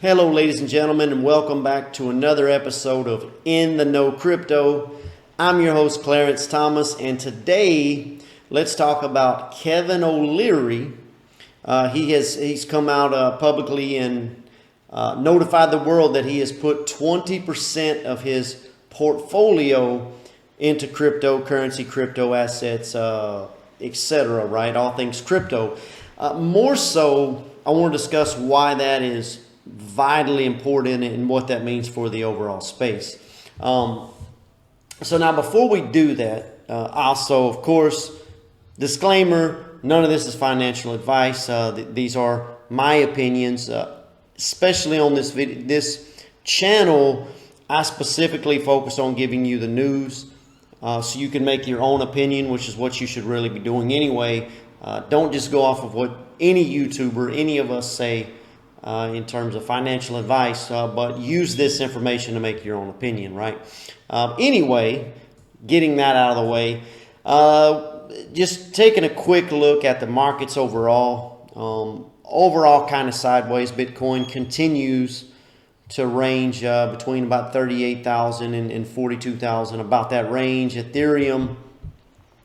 Hello, ladies and gentlemen, and welcome back to another episode of In the Know Crypto. I'm your host, Clarence Thomas, and today let's talk about Kevin O'Leary. He's come out publicly and notified the world that he has put 20% of his portfolio into cryptocurrency, crypto assets, etc. Right, all things crypto. More so, I want to discuss why that is vitally important and what that means for the overall space. So now before we do that, also, of course, disclaimer, none of this is financial advice. These are my opinions, especially on this channel. I specifically focus on giving you the news so you can make your own opinion, which is what you should really be doing anyway. Don't just go off of what any YouTuber, any of us say in terms of financial advice, but use this information to make your own opinion, right? Anyway, getting that out of the way, just taking a quick look at the markets overall. Overall kind of sideways. Bitcoin continues to range between about 38,000 and 42,000, about that range. Ethereum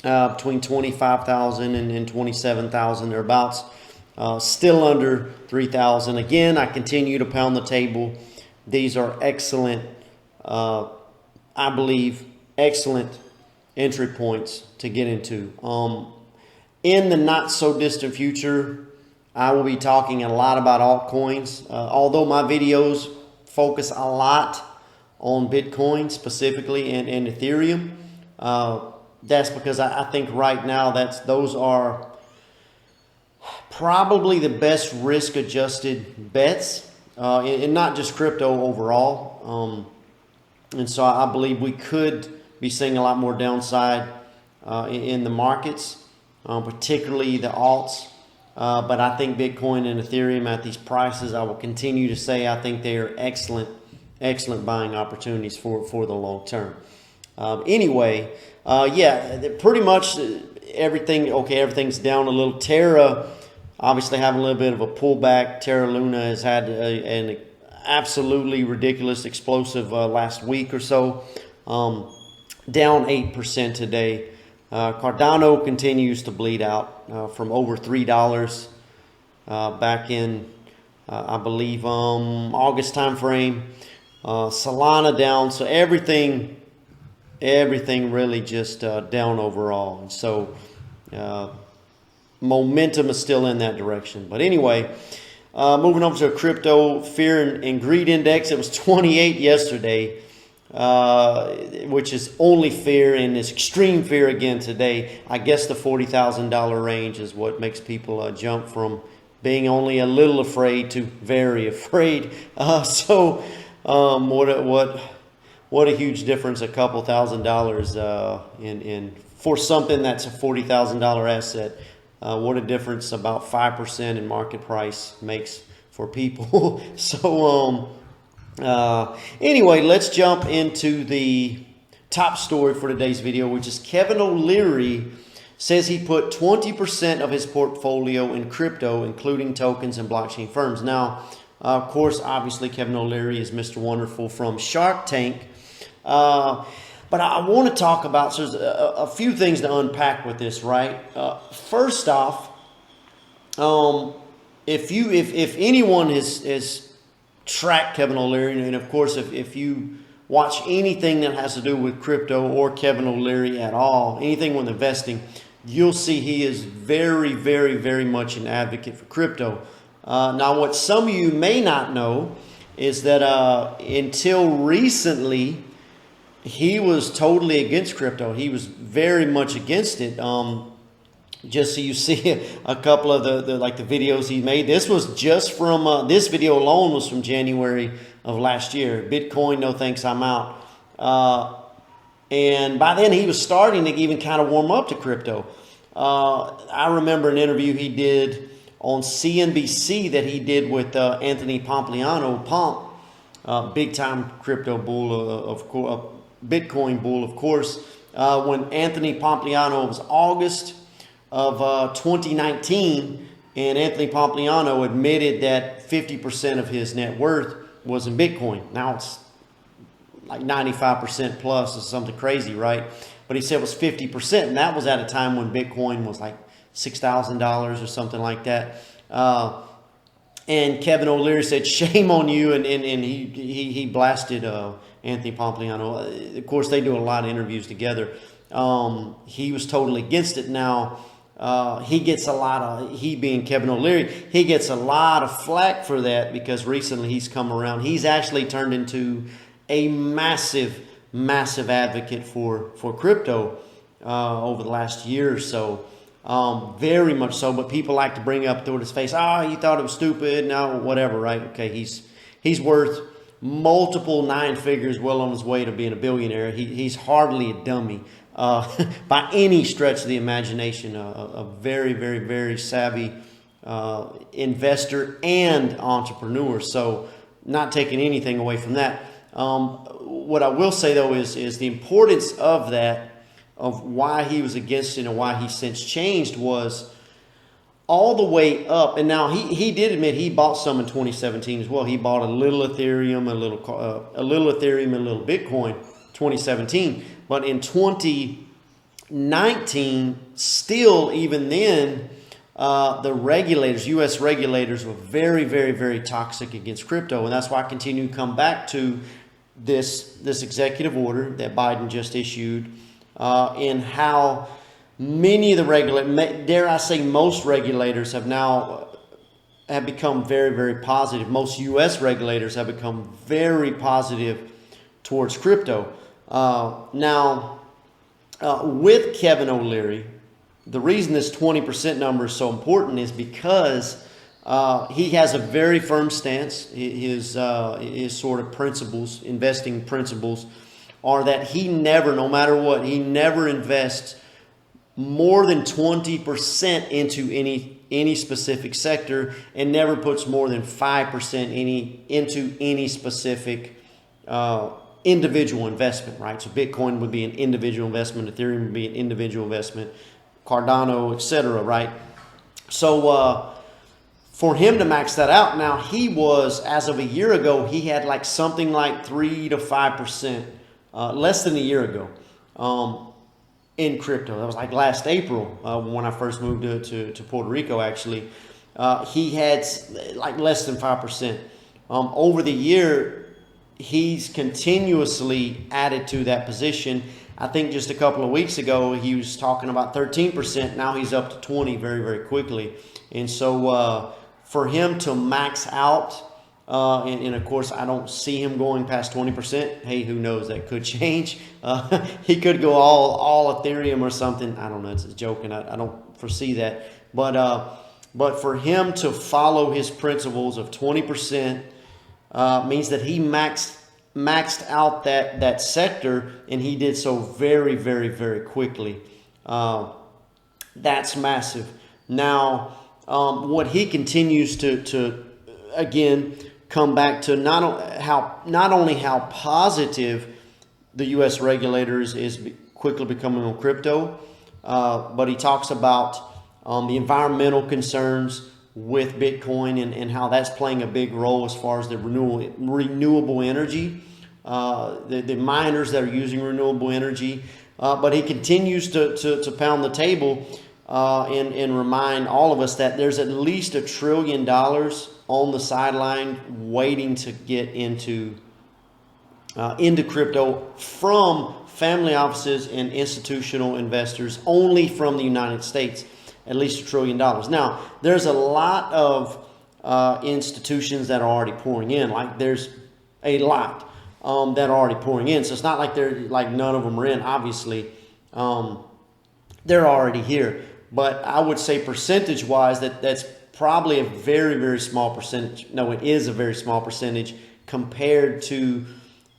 between 25,000 and 27,000 thereabouts. Still under 3,000. Again, I continue to pound the table. These are excellent, I believe, excellent entry points to get into. In the not so distant future, I will be talking a lot about altcoins. Although my videos focus a lot on Bitcoin specifically and Ethereum, that's because I think right now those are probably the best risk-adjusted bets, and not just crypto overall. And so I believe we could be seeing a lot more downside in the markets, particularly the alts. But I think Bitcoin and Ethereum at these prices, I will continue to say I think they are excellent buying opportunities for the long term. Anyway, pretty much everything's down a little. Terra, obviously having a little bit of a pullback. Terra Luna has had an absolutely ridiculous, explosive last week or so. Down 8% today. Cardano continues to bleed out from over $3 back in, I believe, August time frame. Solana down. So everything really just down overall. And so momentum is still in that direction. But anyway, moving over to a crypto fear and greed index. It was 28 yesterday, which is only fear, and it's extreme fear again today. I guess the $40,000 range is what makes people jump from being only a little afraid to very afraid. What a huge difference a couple $1,000s in for something that's a $40,000 asset. What a difference about 5% in market price makes for people. So anyway, let's jump into the top story for today's video, which is Kevin O'Leary says he put 20% of his portfolio in crypto, including tokens and blockchain firms. Now, of course, obviously, Kevin O'Leary is Mr. Wonderful from Shark Tank. But I want to talk about, so there's a few things to unpack with this, right? First off, if anyone has tracked Kevin O'Leary, and of course, if you watch anything that has to do with crypto or Kevin O'Leary at all, anything with investing, you'll see he is very, very, very much an advocate for crypto. Now, what some of you may not know is that until recently, he was totally against crypto. He was very much against it. Just so you see a couple of the videos he made. This was just from, this video alone was from January of last year. Bitcoin, no thanks, I'm out. And by then he was starting to even kind of warm up to crypto. I remember an interview he did on CNBC that he did with Anthony Pompliano, big time crypto bull, of course, Bitcoin bull, of course. When Anthony Pompliano, was August of 2019, And Anthony Pompliano admitted that 50% of his net worth was in Bitcoin. Now it's like 95% plus or something crazy, right? But he said it was 50%, and that was at a time when Bitcoin was like $6,000 or something like that. And Kevin O'Leary said, "Shame on you," and he blasted Anthony Pompliano. Of course, they do a lot of interviews together. He was totally against it. Now, he gets a lot of, he being Kevin O'Leary, he gets a lot of flack for that because recently he's come around. He's actually turned into a massive advocate for crypto over the last year or so. Very much so, but people like to bring up through his face, you thought it was stupid, no, whatever, right? Okay, he's worth multiple 9 figures, well on his way to being a billionaire. He's hardly a dummy by any stretch of the imagination. A very, very, very savvy investor and entrepreneur. So not taking anything away from that. What I will say though is the importance of that, of why he was against it and why he since changed, was all the way up. And now he did admit he bought some in 2017 as well. He bought a little Ethereum, a little Bitcoin 2017. But in 2019, still even then, the regulators, U.S. regulators, were very, very, very toxic against crypto. And that's why I continue to come back to this executive order that Biden just issued, and how many of the regulators, dare I say most regulators, have become very, very positive. Most U.S. regulators have become very positive towards crypto. Now, with Kevin O'Leary, the reason this 20% number is so important is because he has a very firm stance. His sort of principles, investing principles, are that he never, no matter what, he never invests more than 20% into any specific sector, and never puts more than 5% into any specific individual investment, right? So Bitcoin would be an individual investment, Ethereum would be an individual investment, Cardano, etc., right? So for him to max that out, now he was, as of a year ago, he had like something like 3 to 5%, less than a year ago, in crypto. That was like last April, when I first moved to Puerto Rico, actually. He had like less than 5%. Over the year, he's continuously added to that position. I think just a couple of weeks ago, he was talking about 13%. Now he's up to 20 very, very quickly. And so for him to max out, and of course, I don't see him going past 20%. Hey, who knows? That could change. He could go all Ethereum or something. I don't know. It's a joke, and I don't foresee that. But for him to follow his principles of 20% means that he maxed out that sector, and he did so very, very, very quickly. That's massive. Now, what he continues to again come back to, not only how positive the U.S. regulators is quickly becoming on crypto, but he talks about the environmental concerns with Bitcoin and how that's playing a big role as far as the renewable energy, the miners that are using renewable energy. But he continues to pound the table and remind all of us that there's at least $1 trillion on the sideline waiting to get into crypto from family offices and institutional investors only from the United States. At least $1 trillion. Now, there's a lot of institutions that are already pouring in. Like, there's a lot that are already pouring in. So it's not like they're like none of them are in. Obviously, they're already here. But I would say percentage-wise that's probably a very, very small percentage. No, it is a very small percentage compared to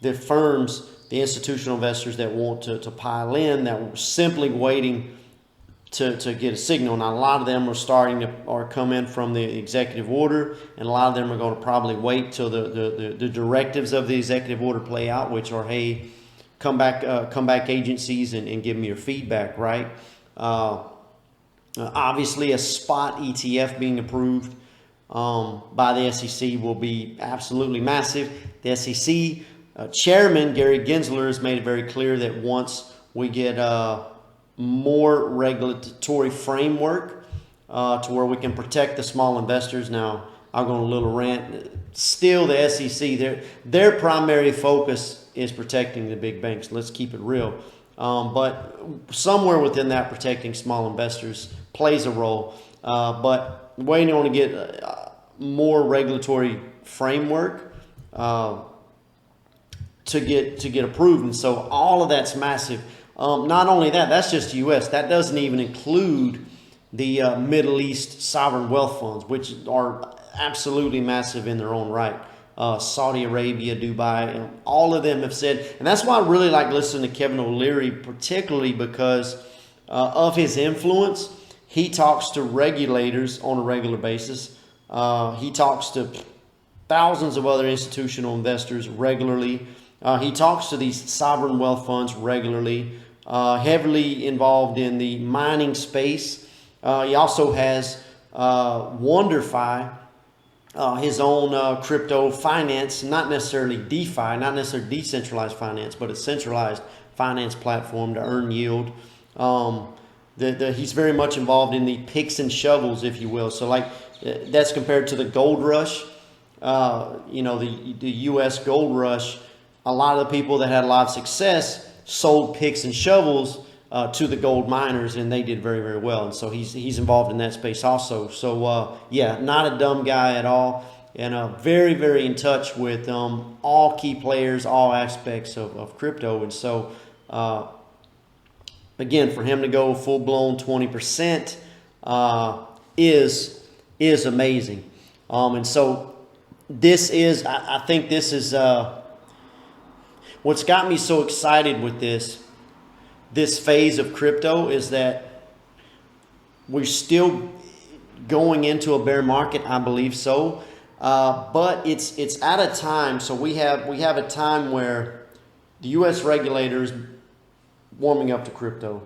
the firms, the institutional investors that want to pile in, that were simply waiting to get a signal. Now, a lot of them are starting to come in from the executive order, and a lot of them are going to probably wait till the directives of the executive order play out, which are, hey, come back agencies and give me your feedback, right? Obviously, a spot ETF being approved by the SEC will be absolutely massive. The SEC chairman, Gary Gensler, has made it very clear that once we get more regulatory framework to where we can protect the small investors. Now, I'll go on a little rant. Still, the SEC, their primary focus is protecting the big banks. Let's keep it real. But somewhere within that, protecting small investors plays a role. But waiting on to get more regulatory framework to get approved, and so all of that's massive. Not only that, that's just the U.S. That doesn't even include the Middle East sovereign wealth funds, which are absolutely massive in their own right. Saudi Arabia, Dubai, all of them have said, and that's why I really like listening to Kevin O'Leary, particularly because of his influence. He talks to regulators on a regular basis. He talks to thousands of other institutional investors regularly. He talks to these sovereign wealth funds regularly, heavily involved in the mining space. He also has WonderFi, his own crypto finance, not necessarily DeFi, not necessarily decentralized finance, but a centralized finance platform to earn yield. He's very much involved in the picks and shovels, if you will. So like that's compared to the gold rush, the U.S. gold rush. A lot of the people that had a lot of success sold picks and shovels to the gold miners, and they did very, very well. And so he's involved in that space also. So yeah, not a dumb guy at all, and very, very in touch with all key players, all aspects of crypto. And so again, for him to go full blown 20% is amazing. And so this is, I think this is what's got me so excited with this phase of crypto is that we're still going into a bear market. I believe so, but it's at a time. So we have a time where the U.S. regulators warming up to crypto.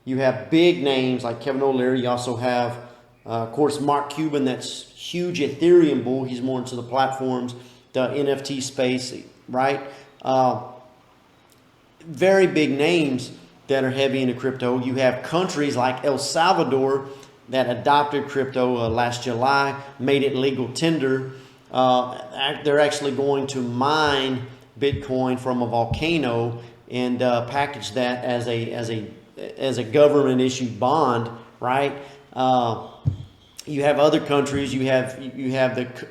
You have big names like Kevin O'Leary. You also have, of course, Mark Cuban. That's huge Ethereum bull. He's more into the platforms, the NFT space, right? Very big names that are heavy into crypto. You have countries like El Salvador that adopted crypto last July, made it legal tender. They're actually going to mine Bitcoin from a volcano and package that as a government issued bond, right? You have other countries. You have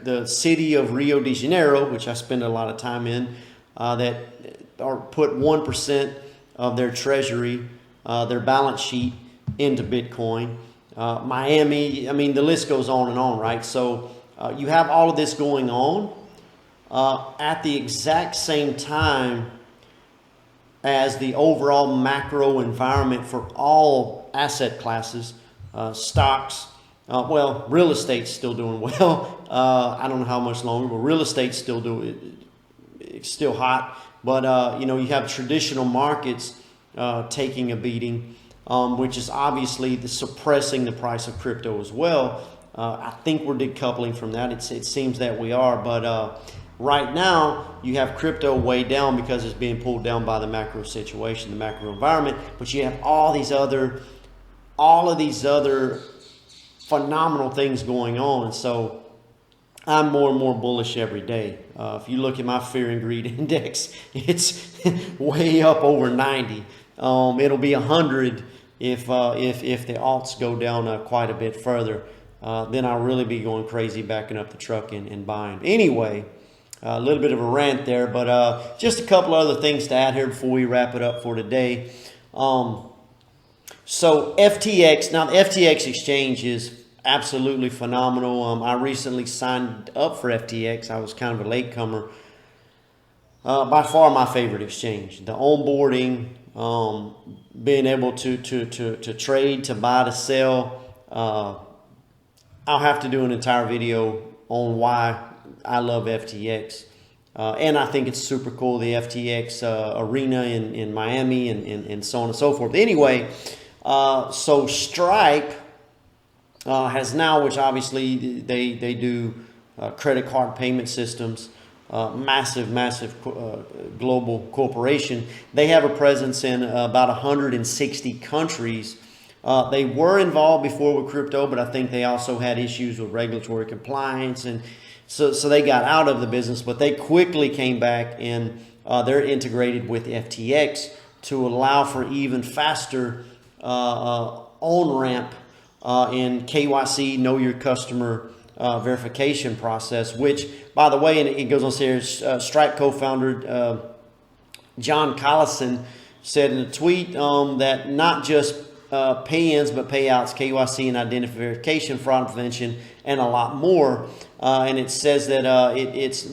the city of Rio de Janeiro, which I spend a lot of time in, that are put 1% of their treasury, their balance sheet into Bitcoin. Miami, I mean, the list goes on and on, right? So you have all of this going on at the exact same time as the overall macro environment for all asset classes, stocks, real estate's still doing well. I don't know how much longer, but real estate's it's still hot. But, you have traditional markets taking a beating, which is obviously suppressing the price of crypto as well. I think we're decoupling from that. It seems that we are. But right now, you have crypto way down because it's being pulled down by the macro situation, the macro environment. But you have all of these other phenomenal things going on. And so I'm more and more bullish every day. If you look at my fear and greed index, it's way up over 90. It'll be 100 if the alts go down quite a bit further. Then I'll really be going crazy, backing up the truck and buying. Anyway, a little bit of a rant there, but just a couple other things to add here before we wrap it up for today. So FTX, now the FTX exchange is absolutely phenomenal. I recently signed up for FTX. I was kind of a latecomer. By far my favorite exchange. The onboarding, being able to trade, to buy, to sell. I'll have to do an entire video on why I love FTX. And I think it's super cool, the FTX arena in Miami and so on and so forth. Anyway, so Stripe has now, which obviously they do credit card payment systems, massive global corporation. They have a presence in about 160 countries. They were involved before with crypto, but I think they also had issues with regulatory compliance, and so they got out of the business. But they quickly came back, and they're integrated with FTX to allow for even faster on-ramp in KYC, know your customer verification process, which, by the way, and it goes on to say, Stripe co-founder John Collison said in a tweet that not just pay-ins, but payouts, KYC and identity verification, fraud prevention, and a lot more. And it says that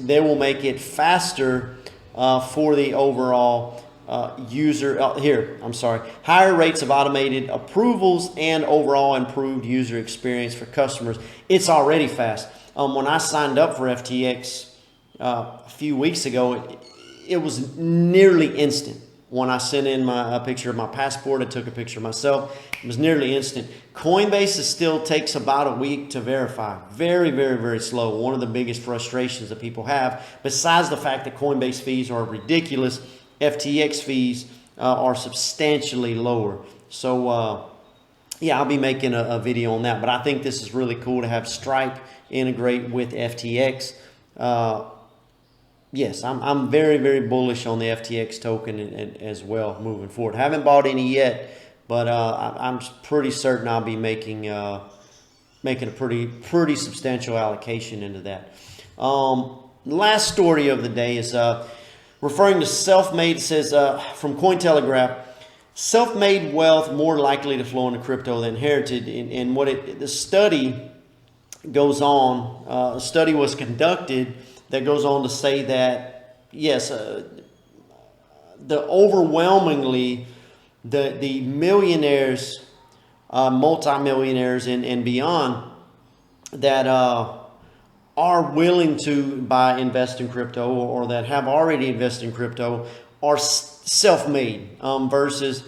they will make it faster for the overall higher rates of automated approvals and overall improved user experience for customers. It's already fast. When I signed up for FTX a few weeks ago, it was nearly instant. When I sent in a picture of my passport, I took a picture of myself. It was nearly instant. Coinbase still takes about a week to verify. Very slow. One of the biggest frustrations that people have, besides the fact that Coinbase fees are ridiculous, FTX fees are substantially lower. So, yeah, I'll be making a video on that. But I think this is really cool to have Stripe integrate with FTX. Yes, I'm very bullish on the FTX token as well moving forward. Haven't bought any yet, but I'm pretty certain I'll be making a pretty substantial allocation into that. Last story of the day is referring to self-made. It says from Cointelegraph, self-made wealth more likely to flow into crypto than inherited. And the study goes on. A study was conducted that goes on to say that, yes, overwhelmingly, the millionaires, multimillionaires and beyond that are willing to invest in crypto or that have already invested in crypto are self-made versus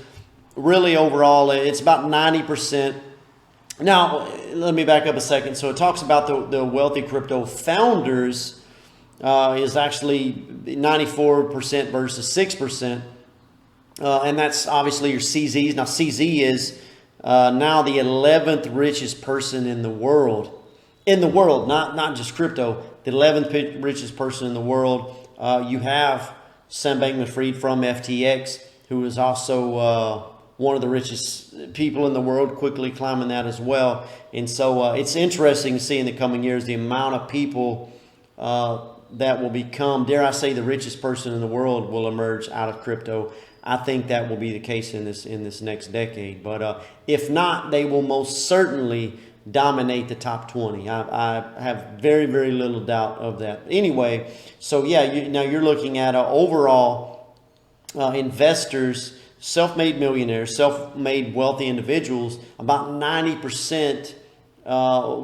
really overall it's about 90%. Now, let me back up a second. So it talks about the wealthy crypto founders is actually 94% versus 6%. And that's obviously your CZs. Now, CZ is now the 11th richest person in the world. In the world, not just crypto. The 11th richest person in the world. You have Sam Bankman-Fried from FTX, who is also one of the richest people in the world, quickly climbing that as well. And so it's interesting to see in the coming years the amount of people that will become, dare I say, the richest person in the world will emerge out of crypto. I think that will be the case in this next decade. But if not, they will most certainly dominate the top 20. I have very little doubt of that. Anyway, so yeah, now you're looking at overall investors, self-made millionaires, self-made wealthy individuals. About 90%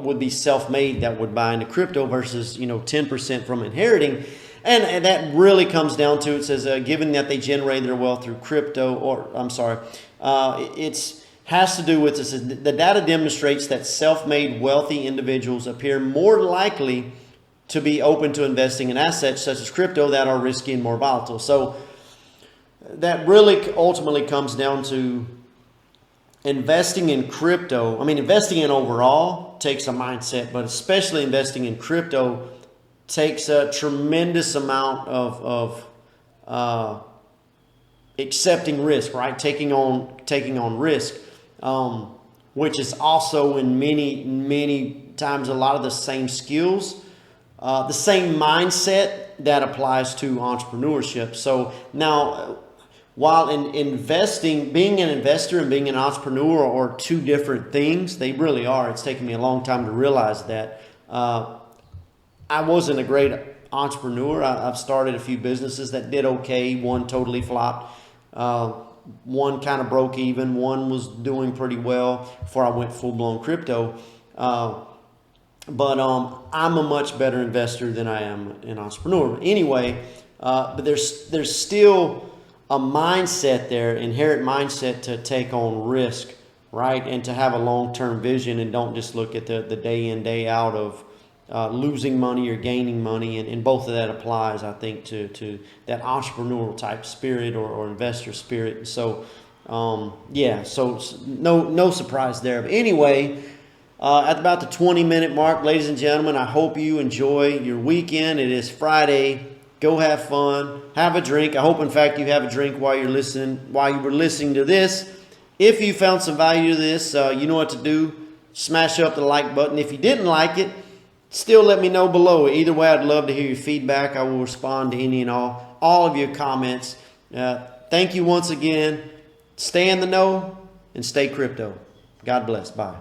would be self-made that would buy into crypto versus 10% from inheriting. And that really comes down to, it says, given that they generate their wealth through crypto, it's has to do with this. The data demonstrates that self-made wealthy individuals appear more likely to be open to investing in assets such as crypto that are risky and more volatile. So that really ultimately comes down to investing in crypto. I mean, investing in overall takes a mindset, but especially investing in crypto takes a tremendous amount of accepting risk, right? Taking on risk, which is also in many times a lot of the same skills, the same mindset that applies to entrepreneurship. So now, while in investing, being an investor and being an entrepreneur are two different things, they really are. It's taken me a long time to realize that. I wasn't a great entrepreneur. I've started a few businesses that did okay. One totally flopped. One kind of broke even. One was doing pretty well before I went full-blown crypto. But I'm a much better investor than I am an entrepreneur. Anyway, but there's still a mindset there, inherent mindset to take on risk right? And to have a long-term vision and don't just look at the day in, day out of losing money or gaining money. And both of that applies, I think, to that entrepreneurial type spirit or investor spirit. So, yeah, so no surprise there. But anyway, at about the 20-minute mark, ladies and gentlemen, I hope you enjoy your weekend. It is Friday. Go have fun. Have a drink. I hope, in fact, you have a drink while you were listening to this. If you found some value to this, you know what to do. Smash up the like button. If you didn't like it, still let me know below. Either way, I'd love to hear your feedback. I will respond to any and all of your comments. Thank you once again. Stay in the know and stay crypto. God bless. Bye.